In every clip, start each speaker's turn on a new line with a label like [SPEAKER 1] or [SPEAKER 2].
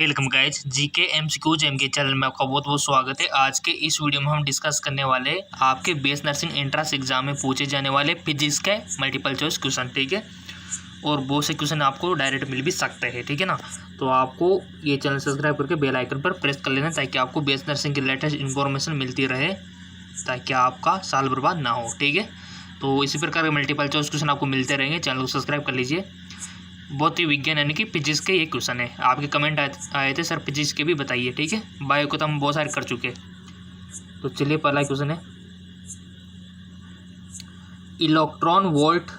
[SPEAKER 1] Welcome guys GK MCQ gem के channel में आपका बहुत बहुत स्वागत है। आज के इस वीडियो में हम डिस्कस करने वाले आपके बीएस नर्सिंग एंट्रेंस एग्जाम में पूछे जाने वाले फिजिक्स के मल्टीपल चॉइस क्वेश्चन, ठीक है। और बहुत से क्वेश्चन आपको डायरेक्ट मिल भी सकते हैं, ठीक है ना। तो आपको ये चैनल सब्सक्राइब करके बेल आइकन पर प्रेस कर लेना ताकि आपको बीएस नर्सिंग की लेटेस्ट इन्फॉर्मेशन मिलती रहे, ताकि आपका साल बर्बाद ना हो, ठीक है। तो इसी प्रकार के मल्टीपल चॉइस क्वेश्चन आपको मिलते रहेंगे, चैनल को सब्सक्राइब कर लीजिए। बहुत ही विज्ञान यानी कि फिजिक्स के ये क्वेश्चन है। आपके कमेंट आए थे सर फिजिक्स के भी बताइए, ठीक है। बायो को तो हम बहुत सारे कर चुके। तो चलिए पहला क्वेश्चन है, इलेक्ट्रॉन वोल्ट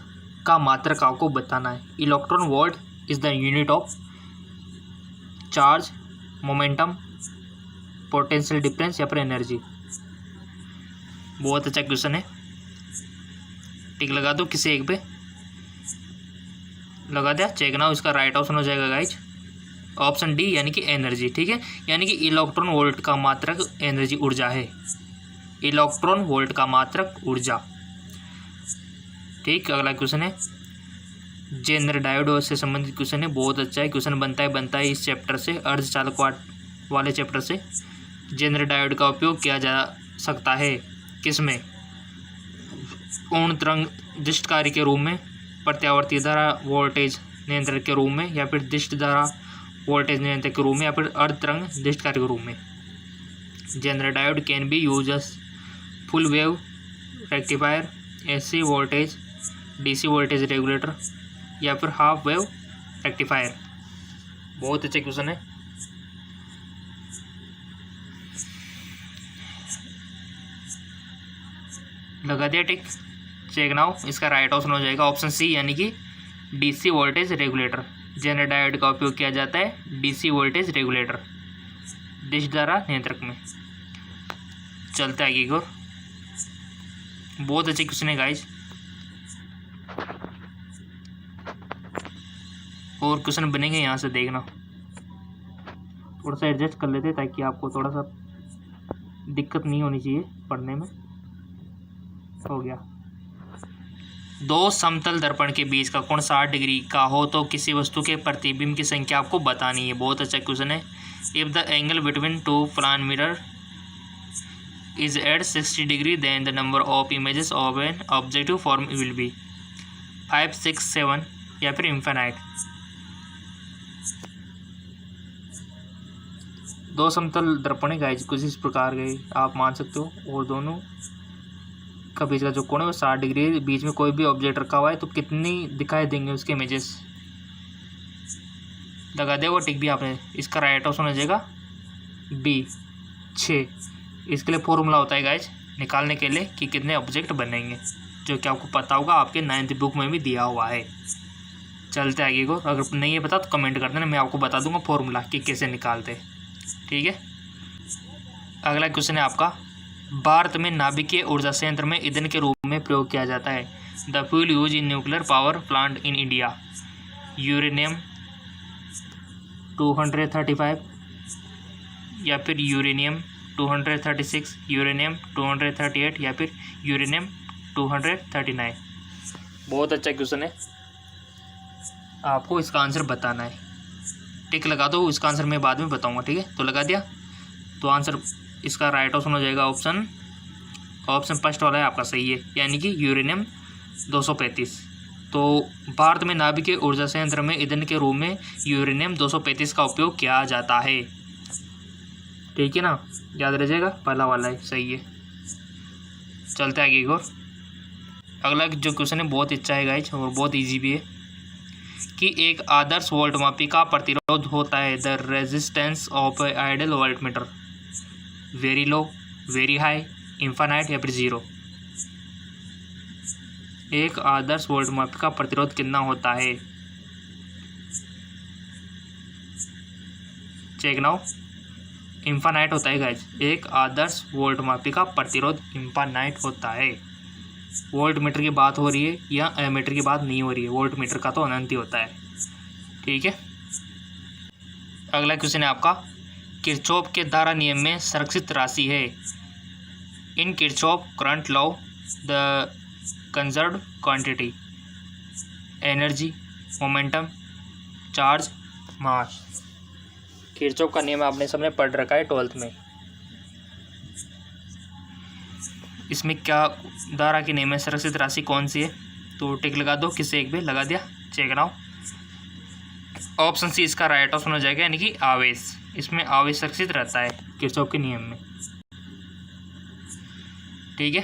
[SPEAKER 1] का मात्रक आपको बताना है। Electron volt is the unit of charge, momentum, potential difference या फिर एनर्जी। बहुत अच्छा क्वेश्चन है, टिक लगा दो किसी एक पे, लगा दिया, चेक ना। इसका राइट ऑप्शन हो जाएगा गाइज ऑप्शन डी यानी कि एनर्जी, ठीक है। यानी कि इलेक्ट्रॉन वोल्ट का मात्रक एनर्जी ऊर्जा है। इलेक्ट्रॉन वोल्ट का मात्रक ऊर्जा, ठीक। अगला क्वेश्चन है, जेनर डायोड से संबंधित क्वेश्चन है। बहुत अच्छा है क्वेश्चन, बनता है इस चैप्टर से, अर्धचालक वाले चैप्टर से। जेनर डायोड का उपयोग किया जा सकता है किसमें? पूर्ण तरंग दृष्टकारी के रूप में, प्रत्यावर्ती धारा वोल्टेज नियंत्रक के रूप में, या फिर दृष्ट धारा वोल्टेज नियंत्रक के रूप में, या फिर अर्ध तरंग दृष्टकारी के रूप में। Zener diode can be use as full wave rectifier, AC voltage DC voltage regulator, या फिर हाफ वेव रेक्टिफायर। बहुत अच्छे क्वेश्चन है। लगा दिया टिक, चेक नाउ। इसका राइट ऑप्शन हो जाएगा ऑप्शन सी यानी कि DC voltage regulator. Zener diode का उपयोग किया जाता है डीसी वोल्टेज रेगुलेटर, डिश धारा नियंत्रक में। चलते आगे की ओर। बहुत अच्छे क्वेश्चन है गाइज, और क्वेश्चन बनेंगे यहाँ से, देखना। थोड़ा सा एडजस्ट कर लेते ताकि आपको थोड़ा सा दिक्कत नहीं होनी चाहिए पढ़ने में। हो गया। दो समतल दर्पण के बीच का कोण 60 डिग्री का हो तो किसी वस्तु के प्रतिबिंब की संख्या आपको बतानी है। बहुत अच्छा क्वेश्चन है। If the angle between two plane mirror is at 60 degree then the number of images of an objective form will be 5, 6, 7 या फिर इन्फिनाइट। दो समतल दर्पण गाइज कुछ इस प्रकार के आप मान सकते हो, और दोनों का बीच का जो कोण है वो 60 डिग्री है। बीच में कोई भी ऑब्जेक्ट रखा हुआ है तो कितनी दिखाई देंगे उसके इमेजेस, लगा दे वो टिक भी आपने। इसका राइट ऑप्शन हो जाएगा बी 6। इसके लिए फॉर्मूला होता है गाइज निकालने के लिए कि कितने ऑब्जेक्ट बनेंगे, जो कि आपको पता होगा, आपके 9th बुक में भी दिया हुआ है। चलते आगे को, अगर नहीं है पता तो कमेंट कर देना, मैं आपको बता दूंगा फॉर्मूला कि कैसे निकालते, ठीक है। अगला क्वेश्चन है आपका, भारत में नाभिकीय ऊर्जा संयंत्र में ईंधन के रूप में प्रयोग किया जाता है। The fuel use in nuclear power plant in India, uranium 235 या फिर यूरेनियम 236, यूरेनियम 238 या फिर यूरेनियम 239। बहुत अच्छा क्वेश्चन है, आपको इसका आंसर बताना है। टिक लगा दो, इसका आंसर मैं बाद में बताऊंगा, ठीक है। तो लगा दिया, तो आंसर इसका राइट ऑप्शन हो जाएगा ऑप्शन फर्स्ट वाला है आपका, सही है, यानी कि यूरेनियम 235। तो भारत में नाभिकीय ऊर्जा संयंत्र में ईंधन के रूप में यूरेनियम 235 का उपयोग किया जाता है, ठीक है ना, याद रह जाएगा, पहला वाला है, सही है। चलते आगे एक और। अगला जो क्वेश्चन है बहुत अच्छा है गाइज, और बहुत ईजी भी है, कि एक आदर्श वोल्टमापी का प्रतिरोध होता है the resistance of ideal voltmeter, very low, very high, infinite या फिर 0। एक आदर्श वोल्टमापी का प्रतिरोध कितना होता है? Check now. इन्फिनाइट होता है गाइज, एक आदर्श वोल्टमापी का प्रतिरोध इन्फिनाइट होता है। वोल्टमीटर की बात हो रही है या एमीटर की बात नहीं हो रही है, वोल्टमीटर का तो अनंत ही होता है, ठीक है। अगला क्वेश्चन है आपका, किरचॉफ के धारा नियम में संरक्षित राशि है। In Kirchhoff current law the conserved quantity, energy, momentum, charge, mass. Kirchhoff का नियम आपने सबने पढ़ रखा है 12th में। इसमें क्या धारा की नियम है, संरक्षित राशि कौन सी है? तो टिक लगा दो, किसी एक भी लगा दिया, चेक कराओ। ऑप्शन सी इसका राइट ऑप्शन हो जाएगा, यानी कि आवेश। इसमें आवेश संरक्षित रहता है किरचॉफ के नियम में। ठीक है,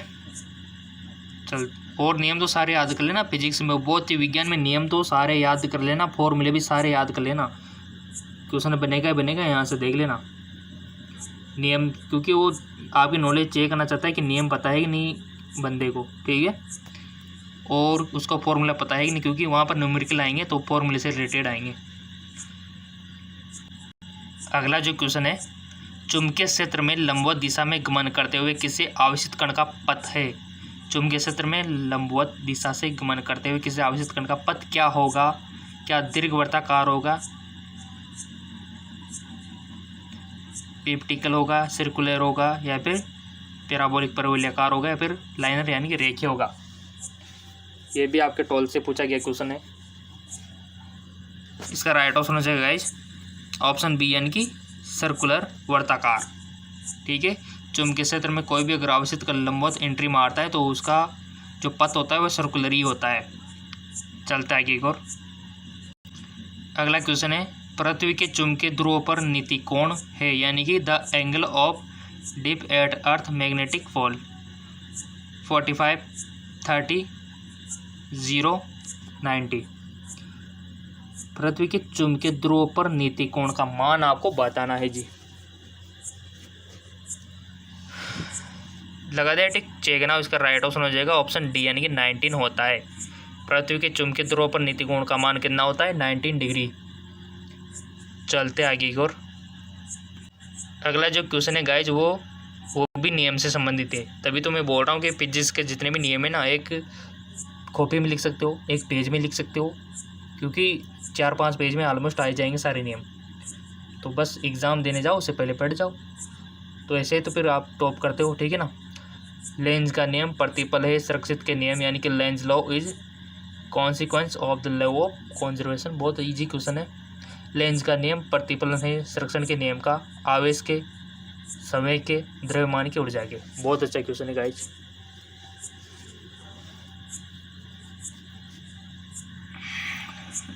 [SPEAKER 1] चल और नियम तो सारे याद कर लेना। फिजिक्स में, भौतिक विज्ञान में नियम तो सारे याद कर लेना, फॉर्मूले भी सारे याद कर लेना। क्वेश्चन बनेगा ही बनेगा, यहाँ से देख लेना नियम, क्योंकि वो आपकी नॉलेज चेक करना चाहता है कि नियम पता है कि नहीं बंदे को। ठीक है, और उसका फॉर्मूला पता है कि नहीं, क्योंकि वहाँ पर न्यूमेरिकल आएंगे तो फॉर्मूले से रिलेटेड आएंगे। अगला जो क्वेश्चन है, चुंबकीय क्षेत्र में लंबवत दिशा में गमन करते हुए किसी आवेशित कण का पथ है। चुंबकीय क्षेत्र में लंबवत दिशा से गमन करते हुए किसी आवेशित कण का पथ क्या होगा? क्या दीर्घवृत्ताकार होगा, एलिप्टिकल होगा, सर्कुलर होगा, या फिर पैराबोलिक परवलयाकार होगा, या फिर लाइनर यानी कि रेखीय होगा? ये भी आपके 12 से पूछा गया क्वेश्चन है। इसका राइट ऑप्शन हो जाएगा गाइस ऑप्शन बी, यानी कि सर्कुलर, वर्ताकार। ठीक है, चुंबकीय क्षेत्र में कोई भी अगर आवेशित कण लंबवत एंट्री मारता है तो उसका जो पथ होता है वह सर्कुलर ही होता है। चलता है एक और। अगला क्वेश्चन है, पृथ्वी के चुंबकीय ध्रुवों पर नीति कोण है, यानी कि the angle of dip at earth magnetic pole. 45, 30, 0, 90। पृथ्वी के चुंबकीय ध्रुवों पर नीति कोण का मान आपको बताना है जी। लगा दिया टिक, चेक ना। इसका राइट ऑप्शन हो जाएगा ऑप्शन डी, यानी कि 19 होता है। पृथ्वी के चुंबकीय ध्रुवों पर नीति कोण का मान कितना होता है? 19 डिग्री। चलते आगे की ओर। अगला जो क्वेश्चन है गाइज वो भी नियम से संबंधित है। तभी तो मैं बोल रहा हूँ कि फिजिक्स के जितने भी नियम है ना, एक कॉपी में लिख सकते हो, एक पेज में लिख सकते हो, क्योंकि 4-5 पेज में ऑलमोस्ट आ जाएंगे सारे नियम। तो बस एग्ज़ाम देने जाओ, उससे पहले पढ़ जाओ, तो ऐसे तो फिर आप टॉप करते हो। ठीक है ना। लेंज का नियम प्रतिपल है संरक्षित के नियम, यानी कि Lenz law is consequence of the law of conservation. बहुत इजी क्वेश्चन है। लेंज का नियम प्रतिफलन है संरक्षण के नियम का, आवेश के, समय के, द्रव्यमान के, ऊर्जा के। बहुत अच्छा क्वेश्चन है गाइज।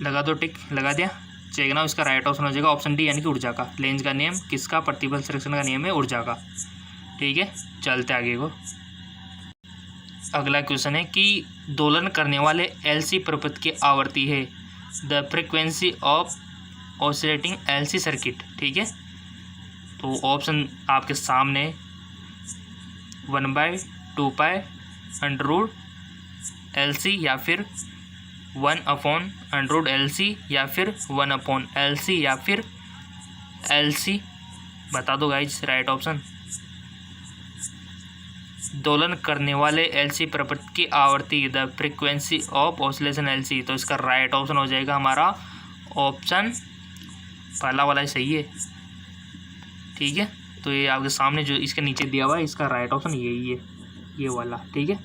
[SPEAKER 1] लगा दो टिक, लगा दिया, चेक ना। इसका राइट ऑप्शन हो जाएगा ऑप्शन डी, यानी कि ऊर्जा का। लेंज का नियम किसका? प्रतिफल संरक्षण का नियम है ऊर्जा का। ठीक है, चलते आगे को। अगला क्वेश्चन है कि दोलन करने वाले एलसी प्रपथ की आवृत्ति है the frequency of oscillating LC circuit. ठीक है, तो ऑप्शन आपके सामने 1/2π √LC या फिर 1/√LC या फिर 1/LC या फिर LC। बता दो गाइज राइट ऑप्शन। दोलन करने वाले एलसी प्रपथ की आवृत्ति the frequency of oscillation LC. तो इसका राइट ऑप्शन हो जाएगा हमारा ऑप्शन पहला वाला ही सही है। ठीक है, तो ये आपके सामने जो इसके नीचे दिया हुआ है, इसका राइट ऑप्शन यही है, ये वाला। ठीक है,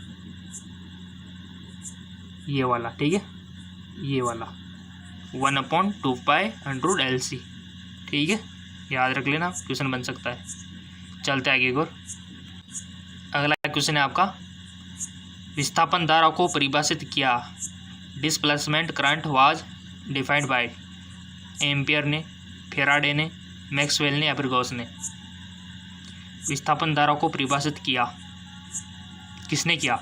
[SPEAKER 1] ये वाला। ठीक है, ये वाला 1/2π√LC। ठीक है, याद रख लेना, क्वेश्चन बन सकता है। चलते आगे और। अगला क्वेश्चन है आपका, विस्थापन धारा को परिभाषित किया। Displacement current was defined by ampere ने, फेराडे ने, मैक्सवेल ने या फिर गॉस ने। विस्थापन धारा को परिभाषित किया किसने किया?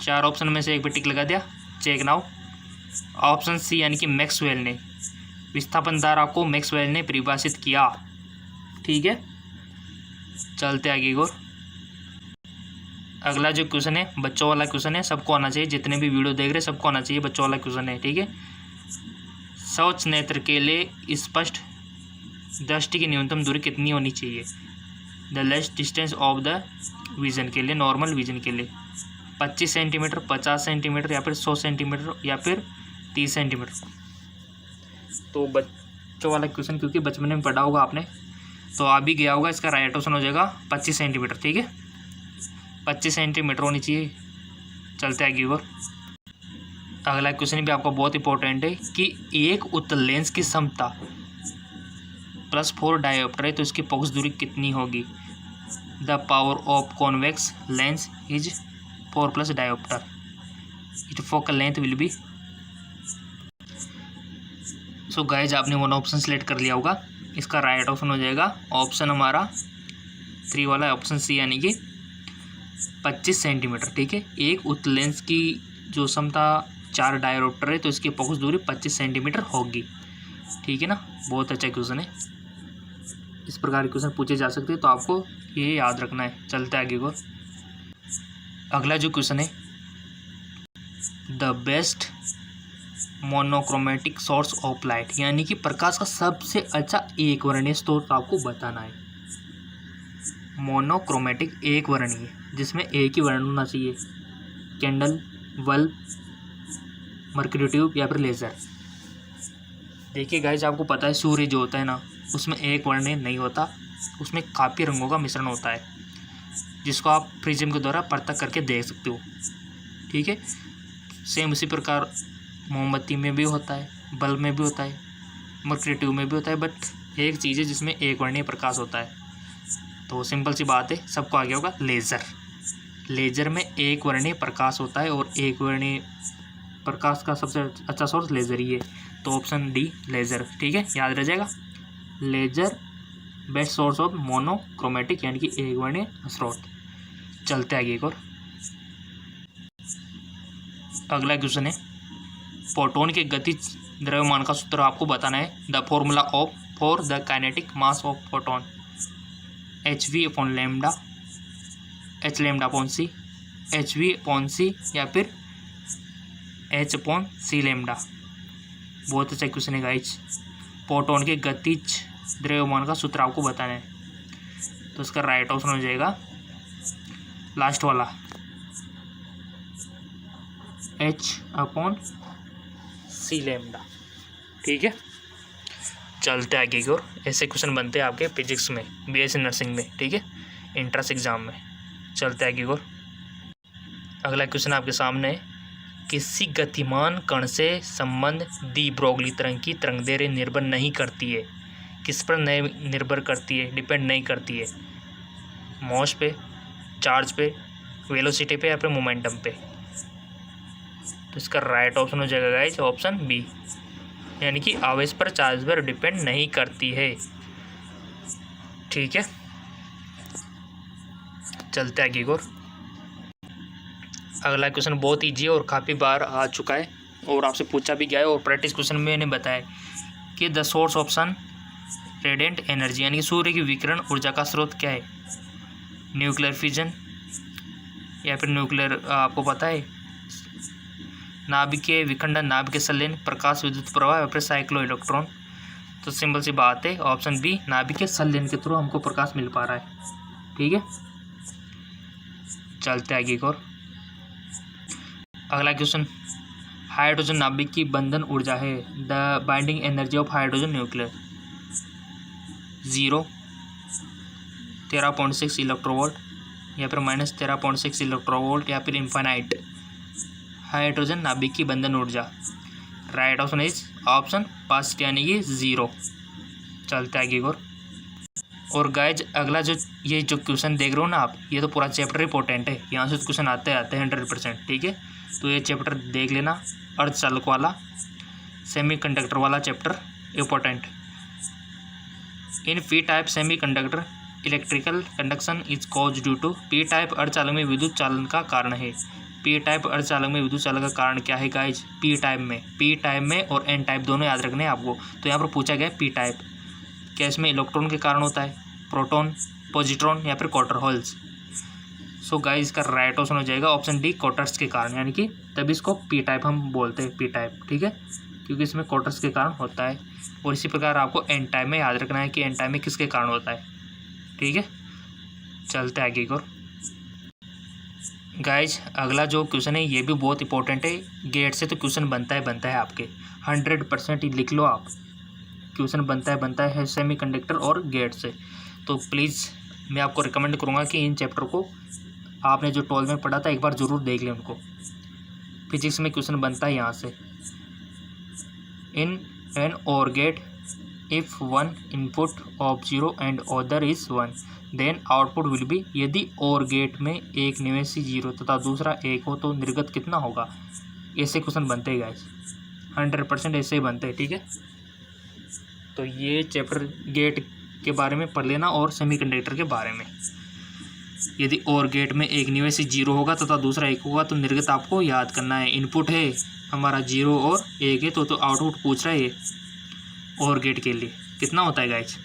[SPEAKER 1] 4 ऑप्शन में से एक पे टिक लगा दिया, चेक नाउ। ऑप्शन सी, यानी कि मैक्सवेल ने। विस्थापन धारा को मैक्सवेल ने परिभाषित किया। ठीक है, चलते आगे और। अगला जो क्वेश्चन है बच्चों वाला क्वेश्चन है, सबको आना चाहिए, जितने भी वीडियो देख रहे हैं सबको आना चाहिए, बच्चों वाला क्वेश्चन है। ठीक है, शौच नेत्र के लिए स्पष्ट दृष्टि की न्यूनतम दूरी कितनी होनी चाहिए? The लेस्ट distance of the vision के लिए, नॉर्मल विजन के लिए 25 सेंटीमीटर, 50 सेंटीमीटर या फिर 100 सेंटीमीटर या फिर 30 सेंटीमीटर। तो बच्चों वाला क्वेश्चन क्योंकि बचपन में पढ़ा होगा आपने, तो आ भी गया होगा। इसका राइट ऑप्शन हो जाएगा 25 सेंटीमीटर। ठीक है, 25 सेंटीमीटर होनी चाहिए। चलते आगे और। अगला क्वेश्चन भी आपका बहुत इंपॉर्टेंट है कि एक उत्तल लेंस की क्षमता +4 डायोप्टर है तो इसकी फोकस दूरी कितनी होगी। The power of convex lens is 4+ dioptre, it focal length will be. So guys आपने वन ऑप्शन सेलेक्ट कर लिया होगा, इसका राइट ऑप्शन हो जाएगा ऑप्शन हमारा 3 वाला ऑप्शन सी, यानी कि 25 सेंटीमीटर। ठीक है, एक उत्तल लेंस की जो क्षमता 4 डायोप्टर है तो इसकी फोकस दूरी 25 सेंटीमीटर होगी। ठीक है ना, बहुत अच्छा क्वेश्चन है, इस प्रकार के क्वेश्चन पूछे जा सकते हैं तो आपको ये याद रखना है। चलते आगे को, अगला जो क्वेश्चन है, the best monochromatic source of light, यानी कि प्रकाश का सबसे अच्छा एक वर्णीय स्रोत आपको बताना है। मोनोक्रोमेटिक एक वर्णीय, जिसमें एक ही वर्ण होना चाहिए, कैंडल, बल्ब, मर्क्यूरी ट्यूब या फिर लेज़र। देखिए गाइस, आपको पता है सूर्य जो होता है ना, उसमें एक वर्णीय नहीं होता, उसमें काफ़ी रंगों का मिश्रण होता है, जिसको आप प्रिज्म के द्वारा पृथक करके देख सकते हो। ठीक है, सेम उसी प्रकार मोमबत्ती में भी होता है, बल्ब में भी होता है, मर्क्यूरी ट्यूब में भी होता है, बट एक चीज़ है जिसमें एक वर्णीय प्रकाश होता है। तो सिंपल सी बात है, सबको आगे होगा लेज़र। लेज़र में एक वर्णीय प्रकाश होता है और एक वर्णीय प्रकाश का सबसे अच्छा सोर्स लेज़र ही है, तो ऑप्शन डी लेज़र। ठीक है, याद रह जाएगा, laser best source of monochromatic, यानी कि एक वर्णीय स्रोत। चलते आगे एक और, अगला क्वेश्चन है, फोटोन के गतिज द्रव्यमान का सूत्र आपको बताना है। The formula of for the kinetic mass of photon, hv/λ, h/c, hv/c या फिर h/c/λ। बहुत अच्छा क्वेश्चन है गाइज, फोटोन के गतिज द्रव्यमान का सूत्र आपको बताना है, तो इसका राइट ऑप्शन हो जाएगा लास्ट वाला, h/c/λ। ठीक है, चलते आगे की ओर। ऐसे क्वेश्चन बनते हैं आपके फिजिक्स में, बीएससी नर्सिंग में। ठीक है, इंट्रेंस एग्जाम में। चलते आगे की ओर, अगला क्वेश्चन आपके सामने है, किसी गतिमान कण से संबंध दी ब्रोगली तरंग की तरंगदैर्घ्य निर्भर नहीं करती है। किस पर निर्भर करती है, डिपेंड नहीं करती है, मॉस पे, चार्ज पे, वेलोसिटी पे या फिर मोमेंटम पे। तो इसका राइट ऑप्शन हो जाएगा गाइस ऑप्शन बी, यानी कि आवेश पर, चार्ज पर डिपेंड नहीं करती है। ठीक है, चलते आगे की ओर। अगला क्वेश्चन बहुत ईजी और काफ़ी बार आ चुका है और आपसे पूछा भी गया है, और प्रैक्टिस क्वेश्चन में मैंने बताया कि the source of sun radiant energy, यानी कि सूर्य की विकिरण ऊर्जा का स्रोत क्या है। न्यूक्लियर फिजन या फिर न्यूक्लियर, आपको पता है, नाभिकीय विखंडन, नाभिकीय संलयन, प्रकाश विद्युत प्रवाह या फिर साइक्लो इलेक्ट्रॉन। तो सिंपल सी बात है, ऑप्शन बी नाभिकीय संलयन के थ्रू हमको प्रकाश मिल पा रहा है। ठीक है, चलते आगे की ओर। अगला क्वेश्चन, हाइड्रोजन नाभिक की बंधन ऊर्जा है। The binding energy of hydrogen nuclear 0, 13.6 electronvolt या फिर -13.6 इलेक्ट्रोवोल्ट या फिर इन्फाइनाइट। हाइड्रोजन नाभिक की बंधन ऊर्जा, right option is option first, यानी कि 0। चलते आगे की ओर। और गाइज, अगला जो ये जो क्वेश्चन देख रहे हो ना आप, ये तो पूरा चैप्टर इंपॉर्टेंट है, यहाँ से क्वेश्चन आते हैं 100%। ठीक है, तो ये चैप्टर देख लेना, अर्धचालक वाला, सेमीकंडक्टर वाला chapter important. In P type semiconductor electrical conduction is cause due to, P type अर्धचालक में विद्युत चालन का कारण है। पी टाइप अर्धचालक में विद्युत चालन का कारण क्या है गाइज। पी टाइप में और एन टाइप दोनों याद रखने हैं आपको। तो यहाँ पर पूछा गया पी टाइप, क्या इसमें इलेक्ट्रॉन के कारण होता है, प्रोटॉन, पॉजिट्रॉन या फिर क्वार्टर होल्स। सो गाइज, इसका राइट ऑप्शन हो जाएगा ऑप्शन डी, क्वार्टर्स के कारण, यानी कि तभी इसको पी टाइप हम बोलते हैं, पी टाइप। ठीक है, क्योंकि इसमें क्वार्टर्स के कारण होता है। और इसी प्रकार आपको एन टाइप में याद रखना है कि एन टाइप में किसके कारण होता है। ठीक है, चलते आगे की ओर। गाइज, अगला जो क्वेश्चन है ये भी बहुत इंपॉर्टेंट है, गेट से तो क्वेश्चन बनता है आपके 100% ही लिख लो आप, क्वेश्चन बनता है सेमीकंडक्टर और गेट से। तो प्लीज़ मैं आपको रिकमेंड करूँगा कि इन चैप्टर को आपने जो 12 में पढ़ा था एक बार ज़रूर देख लें उनको, फिजिक्स में क्वेश्चन बनता है यहाँ से, in an OR gate if one input of 0 and other is 1 then output will be. यदि और गेट में एक निवेशी 0 तथा दूसरा 1 हो तो निर्गत कितना होगा। ऐसे क्वेश्चन बनते हैं गाइस, 100% ऐसे ही बनते हैं। ठीक है, तो ये चैप्टर गेट के बारे में पढ़ लेना और सेमीकंडक्टर के बारे में। यदि और गेट में एक निवेशी 0 होगा तथा दूसरा 1 होगा तो निर्गत आपको याद करना है। इनपुट है हमारा 0 और 1 है, तो आउटपुट पूछ रहा है ये और गेट के लिए कितना होता है गाइस।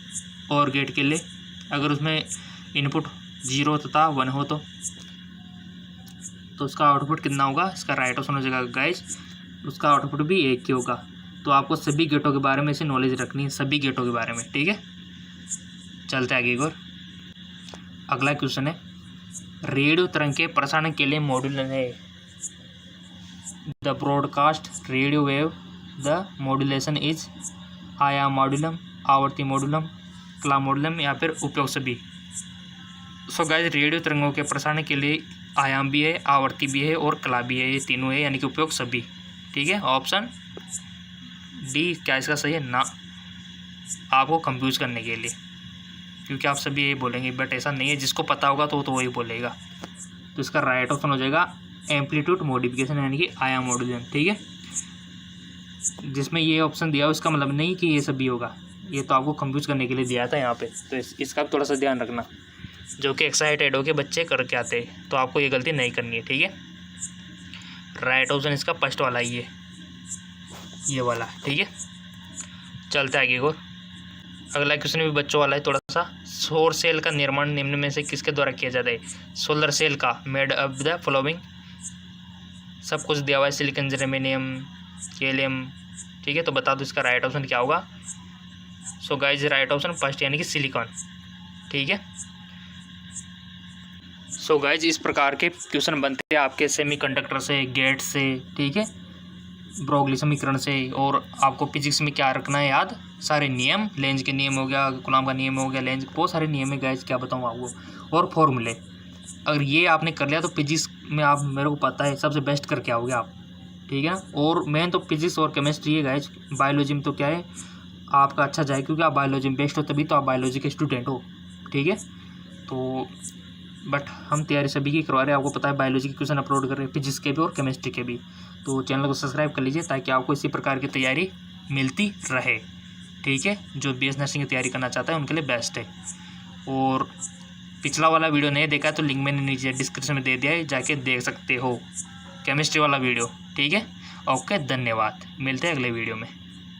[SPEAKER 1] और गेट के लिए अगर उसमें इनपुट 0 तथा 1 हो तो उसका आउटपुट कितना होगा। इसका राइट ऑप्शन हो जाएगा गाइस, उसका आउटपुट भी 1 ही होगा। तो आपको सभी गेटों के बारे में से नॉलेज रखनी है, सभी गेटों के बारे में। ठीक है, चलते आगे और अगला क्वेश्चन है, रेडियो तरंग के प्रसारण के लिए मॉड्यूलन है। The broadcast radio wave the modulation is आयाम मॉड्यूलम, आवर्ती मॉड्यूलम, कला मॉड्यूलम या फिर उपयोग सभी। सो गाइस, रेडियो तरंगों के प्रसारण के लिए आयाम भी है, आवर्ती भी है और कला भी है, ये तीनों है, यानी कि उपयोग सभी। ठीक है, ऑप्शन डी क्या इसका सही है ना, आपको कंफ्यूज करने के लिए, क्योंकि आप सभी यही बोलेंगे, बट ऐसा नहीं है। जिसको पता होगा तो वही बोलेगा। तो इसका राइट ऑप्शन हो जाएगा एम्पलीट्यूड मॉडिफिकेशन, यानी कि आयाम मॉड्यूलेशन। ठीक है, जिसमें ये ऑप्शन दिया हो इसका मतलब नहीं कि ये सभी होगा, ये तो आपको कंफ्यूज करने के लिए दिया था यहाँ पे। तो इसका थोड़ा सा ध्यान रखना, जो कि एक्साइटेड होके बच्चे करके आते हैं, तो आपको ये गलती नहीं करनी है। ठीक है, राइट ऑप्शन इसका फर्स्ट वाला ही है, ये वाला। ठीक है, चलते आगे को। अगला क्वेश्चन भी बच्चों वाला है थोड़ा सा। सौर सेल का निर्माण निम्न में से किसके द्वारा किया जाता है। सोलर सेल का मेड ऑफ द फॉलोइंग, सब कुछ दिया हुआ है, सिलिकॉन, जर्मेनियम, गैलियम। ठीक है, तो बता दो इसका राइट ऑप्शन क्या होगा। So guys, right option first यानी कि सिलिकॉन। ठीक है, सो गाइस, इस प्रकार के क्वेश्चन बनते हैं आपके सेमीकंडक्टर से, गेट से। ठीक है, ब्रोगली समीकरण से। और आपको फिजिक्स में क्या रखना है याद, सारे नियम, लेंज के नियम हो गया, कूलॉम का नियम हो गया, लेंज, बहुत सारे नियम है गाइस, क्या बताऊँ आपको, और फॉर्मूले। अगर ये आपने कर लिया तो फिजिक्स में आप, मेरे को पता है, सबसे बेस्ट करके आओगे आप। ठीक है ना, और मेन तो फिजिक्स और केमिस्ट्री है गाइस। बायोलॉजी में तो क्या है आपका अच्छा जाए, क्योंकि आप बायोलॉजी में बेस्ट हो, तभी तो आप बायोलॉजी के स्टूडेंट हो। ठीक है, तो बट हम तैयारी सभी की करवा रहे हैं, आपको पता है, बायोलॉजी के क्वेश्चन अपलोड कर रहे हैं, फिजिक्स के भी और केमिस्ट्री के भी। तो चैनल को सब्सक्राइब कर लीजिए ताकि आपको इसी प्रकार की तैयारी मिलती रहे। ठीक है, जो बीएस नर्सिंग की तैयारी करना चाहता है उनके लिए बेस्ट है। और पिछला वाला वीडियो नहीं देखा है तो लिंक मैंने नीचे डिस्क्रिप्शन में दे दिया है, जाके देख सकते हो, केमिस्ट्री वाला वीडियो। ठीक है, ओके, धन्यवाद, मिलते हैं अगले वीडियो में।